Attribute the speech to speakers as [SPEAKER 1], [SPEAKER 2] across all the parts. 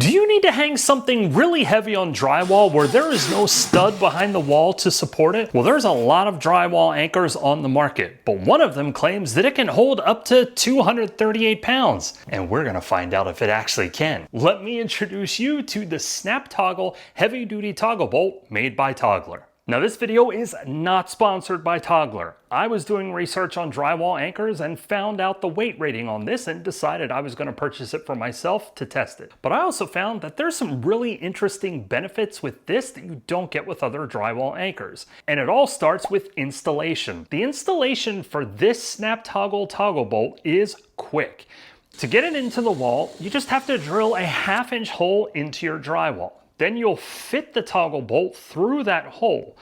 [SPEAKER 1] Do you need to hang something really heavy on drywall where there is no stud behind the wall to support it? Well, there's a lot of drywall anchors on the market, but one of them claims that it can hold up to 238 pounds. And we're gonna find out if it actually can. Let me introduce you to the SnapToggle heavy duty toggle bolt made by Toggler. Now this video is not sponsored by Toggler. I was doing research on drywall anchors and found out the weight rating on this and decided I was going to purchase it for myself to test it. But I also found that there's some really interesting benefits with this that you don't get with other drywall anchors. And it all starts with installation. The installation for this SnapToggle toggle bolt is quick. To get it into the wall, you just have to drill a 1/2 inch hole into your drywall. Then you'll fit the toggle bolt through that hole.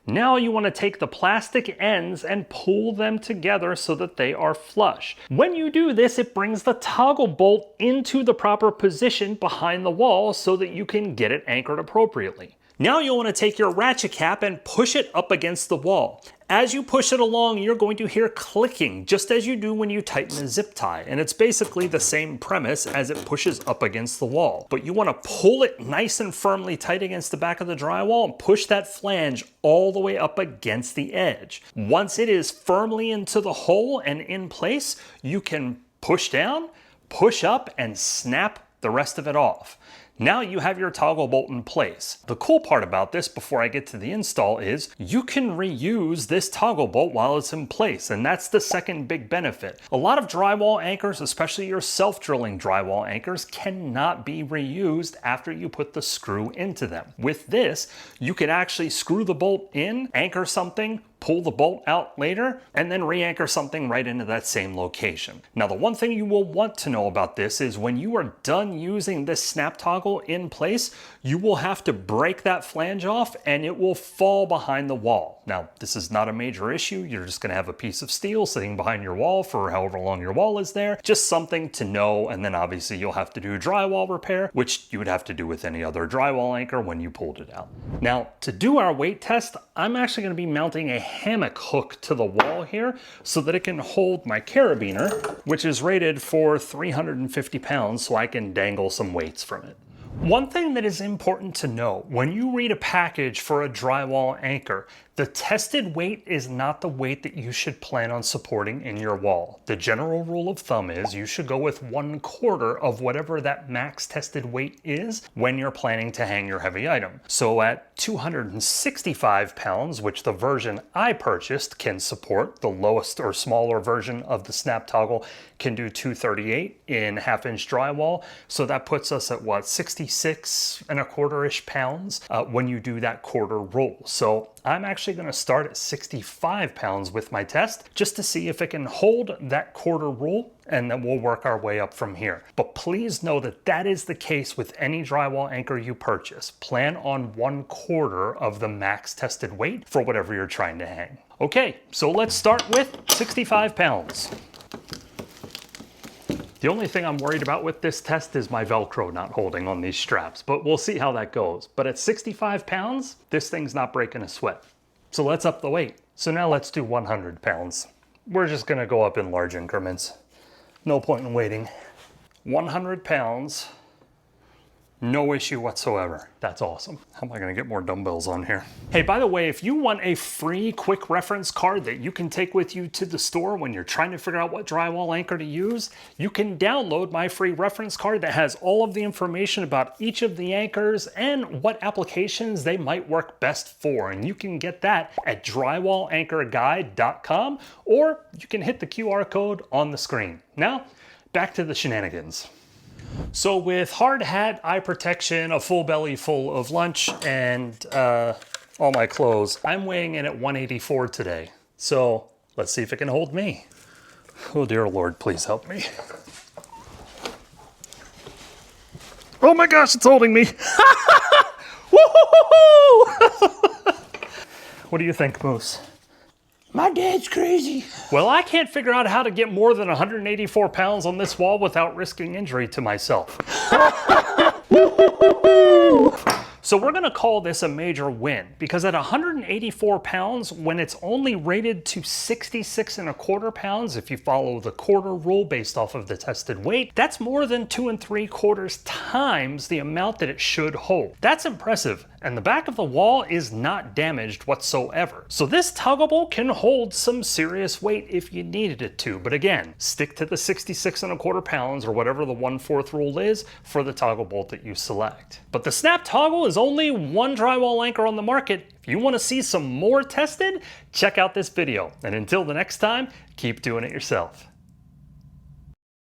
[SPEAKER 1] Now you want to take the plastic ends and pull them together so that they are flush. When you do this, it brings the toggle bolt into the proper position behind the wall so that you can get it anchored appropriately. Now you'll want to take your ratchet cap and push it up against the wall. As you push it along, you're going to hear clicking, just as you do when you tighten a zip tie. And it's basically the same premise as it pushes up against the wall. But you want to pull it nice and firmly tight against the back of the drywall and push that flange all the way up against the edge. Once it is firmly into the hole and in place, you can push down, push up, and snap the rest of it off. Now you have your toggle bolt in place. The cool part about this before I get to the install is you can reuse this toggle bolt while it's in place, and that's the second big benefit. A lot of drywall anchors, especially your self-drilling drywall anchors, cannot be reused after you put the screw into them. With this, you can actually screw the bolt in, anchor something, pull the bolt out later, and then re-anchor something right into that same location. Now, the one thing you will want to know about this is when you are done using this SnapToggle in place, you will have to break that flange off and it will fall behind the wall. Now, this is not a major issue. You're just gonna have a piece of steel sitting behind your wall for however long your wall is there. Just something to know, and then obviously you'll have to do drywall repair, which you would have to do with any other drywall anchor when you pulled it out. Now, to do our weight test, I'm actually gonna be mounting a hammock hook to the wall here so that it can hold my carabiner, which is rated for 350 pounds, so I can dangle some weights from it. One thing that is important to know, when you read a package for a drywall anchor, the tested weight is not the weight that you should plan on supporting in your wall. The general rule of thumb is you should go with 1/4 of whatever that max tested weight is when you're planning to hang your heavy item. So at 265 pounds, which the version I purchased can support, the lowest or smaller version of the SnapToggle can do 238 in 1/2 inch drywall. So that puts us at what, 66¼ pounds when you do that quarter roll. So I'm actually going to start at 65 pounds with my test just to see if it can hold that quarter roll, and then we'll work our way up from here. But please know that that is the case with any drywall anchor you purchase. Plan on 1/4 of the max tested weight for whatever you're trying to hang. Okay, so let's start with 65 pounds. The only thing I'm worried about with this test is my Velcro not holding on these straps, but we'll see how that goes. But at 65 pounds, this thing's not breaking a sweat. So let's up the weight. So now let's do 100 pounds. We're just gonna go up in large increments. No point in waiting. 100 pounds, no issue whatsoever. That's awesome. How am I gonna get more dumbbells on here? Hey, by the way, if you want a free quick reference card that you can take with you to the store when you're trying to figure out what drywall anchor to use, you can download my free reference card that has all of the information about each of the anchors and what applications they might work best for. And you can get that at drywallanchorguide.com, or you can hit the QR code on the screen. Now, back to the shenanigans. So with hard hat, eye protection, a full belly full of lunch, and all my clothes, I'm weighing in at 184 today. So let's see if it can hold me. Oh dear Lord, please help me. Oh my gosh, it's holding me. What do you think, Moose?
[SPEAKER 2] My dad's crazy.
[SPEAKER 1] Well, I can't figure out how to get more than 184 pounds on this wall without risking injury to myself. So we're gonna call this a major win, because at 184 pounds, when it's only rated to 66 and a quarter pounds, if you follow the quarter rule based off of the tested weight, that's more than 2 3/4 times the amount that it should hold. That's impressive, and the back of the wall is not damaged whatsoever. So this toggable can hold some serious weight if you needed it to, but again, stick to the 66 and a quarter pounds or whatever the 1/4 rule is for the toggle bolt that you select. But the SnapToggle is only one drywall anchor on the market. If you want to see some more tested, check out this video. And until the next time, keep doing it yourself.